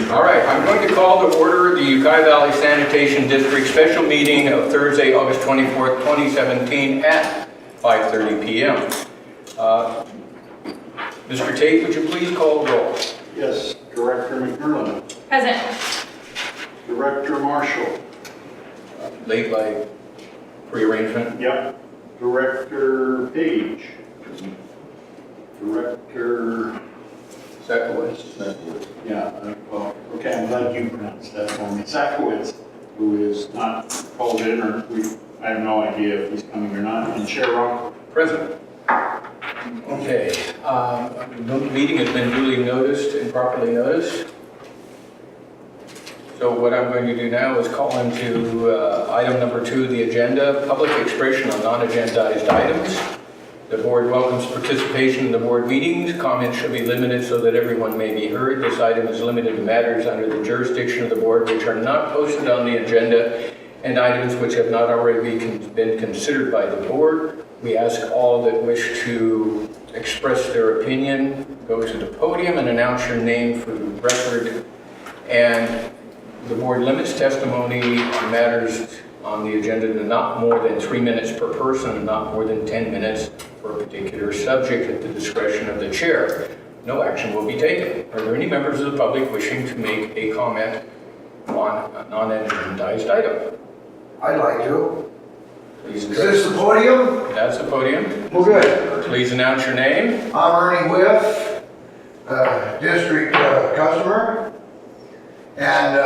All right, I'm going to call to order the Ukiah Valley Sanitation District Special Meeting of Thursday, August 24th, 2017 at 5:30 p.m. Mr. Tate, would you please call the roll? Yes, Director McMillan. Present. Director Marshall. Late by prearrangement. Yep. Director Page. Director... Sekowitz. Yeah, well, okay, I'm glad you pronounced that for me. Sakowitz, who is not called in, or I have no idea if he's coming or not, and Chair Rock. Present. Okay, the meeting has been duly noticed and properly noticed. So what I'm going to do now is call into item number 2 of the agenda, public expression on non-agendized items. The board welcomes participation in the board meetings. Comments should be limited so that everyone may be heard. This item is limited to matters under the jurisdiction of the board which are not posted on the agenda and items which have not already been considered by the board. We ask all that wish to express their opinion, go to the podium and announce your name for the record. And the board limits testimony on matters on the agenda to not more than 3 minutes per person and not more than 10 minutes for a particular subject at the discretion of the chair. No action will be taken. Are there any members of the public wishing to make a comment on a non-agendized item? I'd like to. Please Is this the podium? That's the podium. Well, good. Please announce your name. I'm Ernie Whiff, district customer. And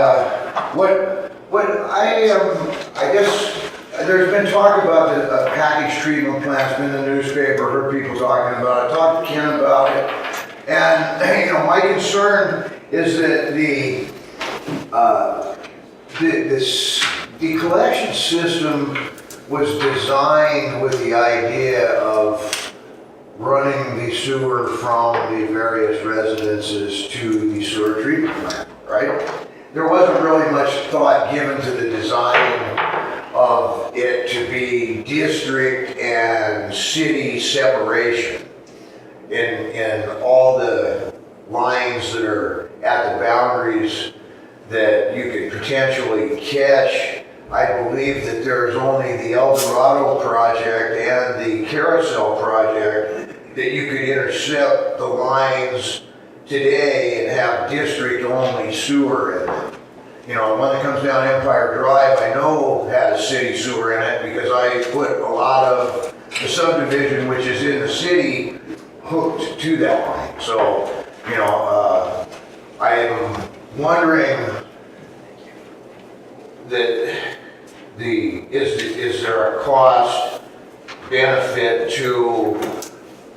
I guess there's been talk about the package treatment plant's been in the newspaper, heard people talking about it, talked to Ken about it. And, my concern is that the collection system was designed with the idea of running the sewer from the various residences to the sewer treatment plant, right? There wasn't really much thought given to the design of it to be district and city separation in all the lines that are at the boundaries that you could potentially catch. I believe that there's only the El Dorado project and the Carousel project that you could intercept the lines today and have district-only sewer in it. One that comes down Empire Drive, I know had a city sewer in it because I put a lot of the subdivision which is in the city hooked to that line. So, I am wondering that is there a cost benefit to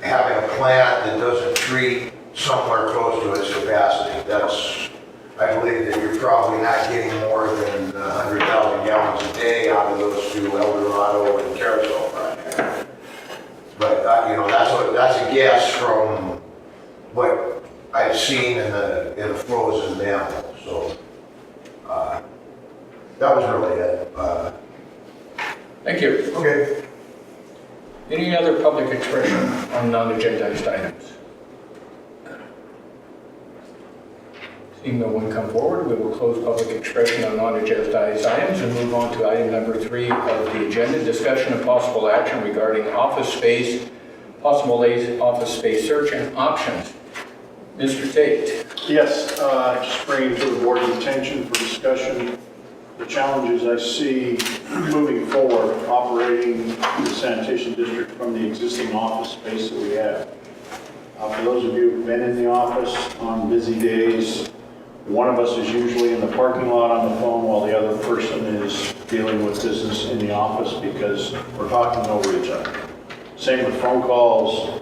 having a plant that doesn't treat somewhere close to its capacity? I believe that you're probably not getting more than 100,000 gallons a day out of those two, El Dorado and Carousel projects. But that's a guess from what I've seen in the frozen mammal. So that was really it. Thank you. Okay. Any other public expression on non-agendized items? Seeing no one come forward, we will close public expression on non-agendized items and move on to item number 3 of the agenda, discussion of possible action regarding office space, possible office space search and options. Mr. Tate. Yes, just bringing to the board's attention for discussion the challenges I see moving forward, operating the sanitation district from the existing office space that we have. For those of you who've been in the office on busy days, one of us is usually in the parking lot on the phone while the other person is dealing with business in the office because we're talking over each other. Same with phone calls,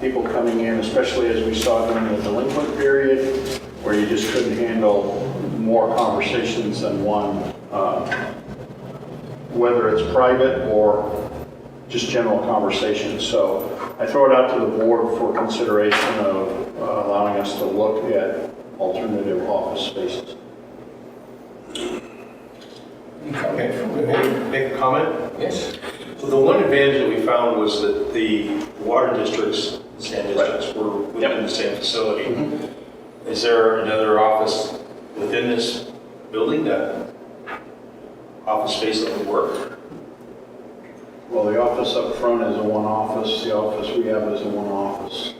people coming in, especially as we saw during the delinquent period, where you just couldn't handle more conversations than one, whether it's private or just general conversations. So I throw it out to the board for consideration of allowing us to look at alternative office spaces. Okay. Make a comment? Yes. So the one advantage that we found was that the water districts, the sand districts, were within the same facility. Mm-hmm. Is there another office within this building, that office space that would work? Well, the office up front is a one office, the office we have is a one office.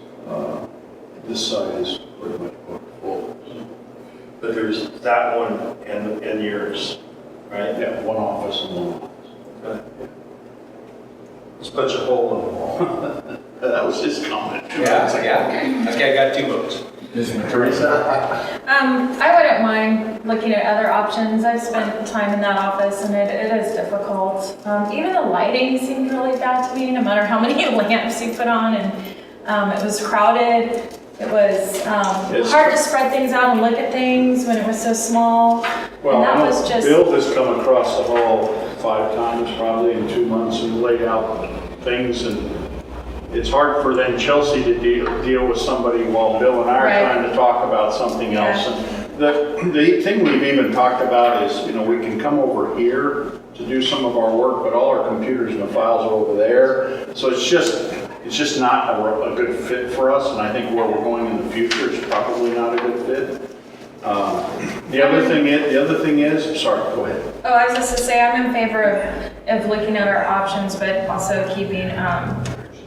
This side is pretty much booked full. But there's that one and yours, right? Yeah, one office and one office. Okay. Let's punch a hole in the wall. That was his comment. Yeah, it's like, yeah, this guy got 2 votes. Ms. Teresa? I wouldn't mind looking at other options. I've spent time in that office and it is difficult. Even the lighting seemed really bad to me, no matter how many lamps you put on, and it was crowded. It was hard to spread things out and look at things when it was so small. Well, And that I was know just- Bill has come across the hall 5 times probably in 2 months and laid out things, and it's hard for then Chelsea to deal with somebody while Bill and I are Right. trying to talk about something Yeah. else. And the thing we've even talked about is, you know, we can come over here to do some of our work, but all our computers and the files are over there. So it's just not a good fit for us, and I think where we're going in the future is probably not a good fit. The other thing is, sorry, go ahead. Oh, I was just to say, I'm in favor of looking at our options, but also keeping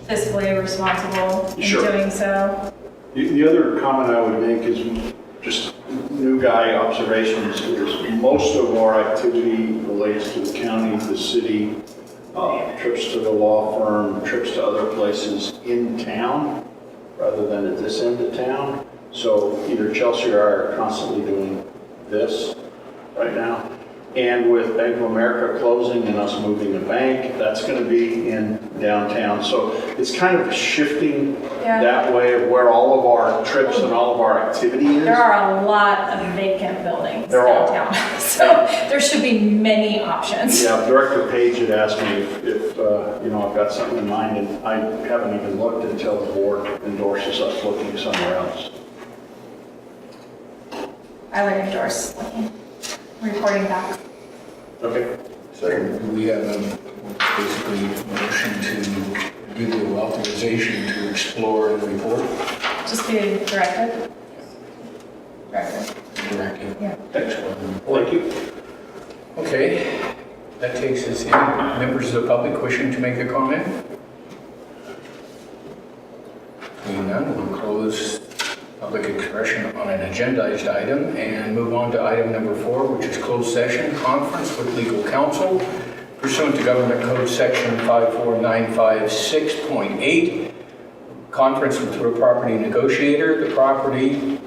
fiscally responsible in Sure. doing so. The other comment I would make is just new guy observations. Is most of our activity relates to the county, the city, trips to the law firm, trips to other places in town rather than at this end of town. So either Chelsea or I are constantly doing this right now. And with Bank of America closing and us moving the bank, that's going to be in downtown. So it's kind of shifting Yeah. that way of where all of our trips and all of our activity is. There are a lot of vacant buildings There are. downtown, so there should be many options. Yeah, Director Page had asked me if you know, I've got something in mind, and I haven't even looked until the board endorses us looking somewhere else. I would endorse reporting back. Okay. So do we have basically a motion to give you authorization to explore and report? Just be directed. Directed. Directly. Yeah. Excellent. Thank you. Okay, that takes us in. Members of the public wishing to make a comment? Seeing none, we'll close public expression on an agendized item and move on to item number 4, which is closed session conference with legal counsel pursuant to Government Code Section 54956.8. Conference with real property negotiator. The property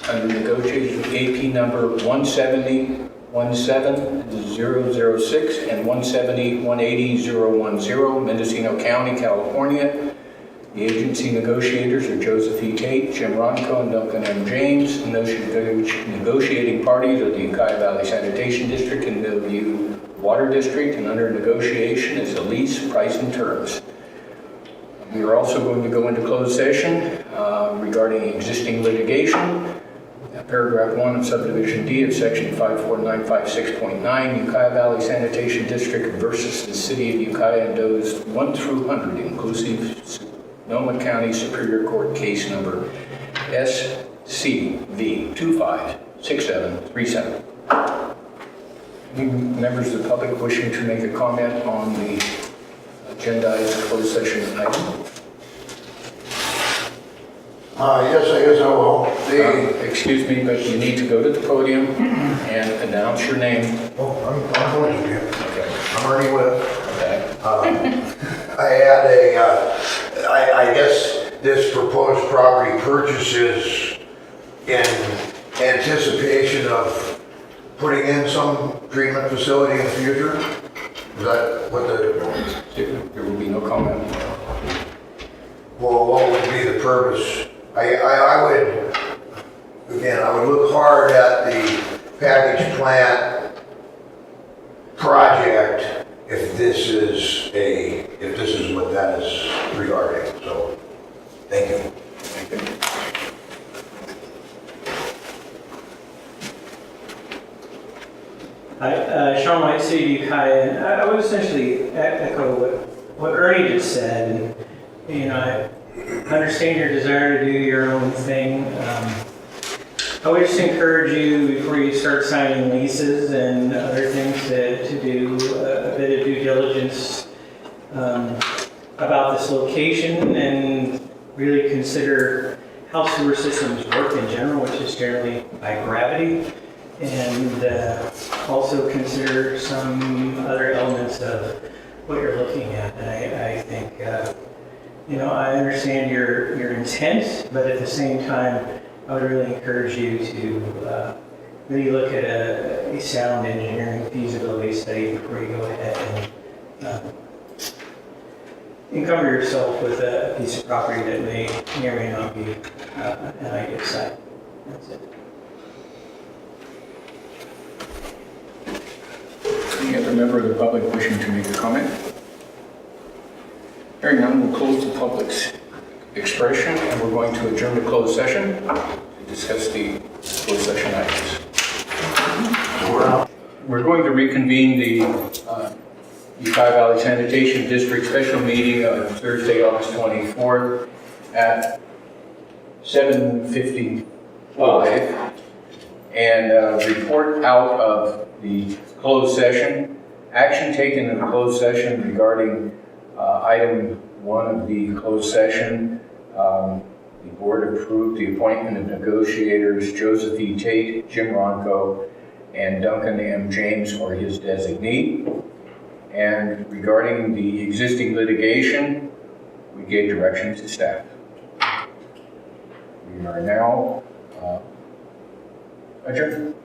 under negotiation AP number 170-17006 and 170-180-010, Mendocino County, California. The agency negotiators are Joseph E. Tate, Jim Ronco, and Duncan M. James. The negotiating parties are the Ukiah Valley Sanitation District and Millview Water District, and under negotiation is the lease, price, and terms. We are also going to go into closed session regarding existing litigation. Paragraph 1 of subdivision D of section 54956.9, Ukiah Valley Sanitation District versus the City of Ukiah and those 1 through 100, inclusive Sonoma County Superior Court case number SCV 256737. Any members of the public wishing to make a comment on the agendized closed session item? Yes, I guess I will. Excuse me, but you need to go to the podium and announce your name. I'm going to be. Okay. I'm already with. Okay. I had I guess this proposed property purchase is in anticipation of putting in some treatment facility in the future? Is that what There will be no comment. well, what would be the purpose? I would, again, I would look hard at the package plant project if this is what that is regarding, so, thank you. Hi, Sean White, City of Ukiah. I would essentially echo what Ernie just said. And, you know, I understand your desire to do your own thing. I would just encourage you, before you start signing leases and other things, to do a bit of due diligence about this location and really consider how sewer systems work in general, which is generally by gravity, and also consider some other elements of what you're looking at. And I think, I understand your intent, but at the same time, I would really encourage you to really look at a sound engineering feasibility study before you go ahead and encumber yourself with a piece of property that may or may not be an ideal site. That's it. Any other member of the public wishing to make a comment? Hearing none, we'll close the public's expression, and we're going to adjourn to closed session to discuss the closed session items. We're going to reconvene the Ukiah Valley Sanitation District special meeting on Thursday, August 24th at 7:55 and report out of the closed session. Action taken in the closed session regarding item 1 of the closed session. The board approved the appointment of negotiators Joseph E. Tate, Jim Ronco, and Duncan M. James or his designee. And regarding the existing litigation, we gave direction to staff. We are now adjourned.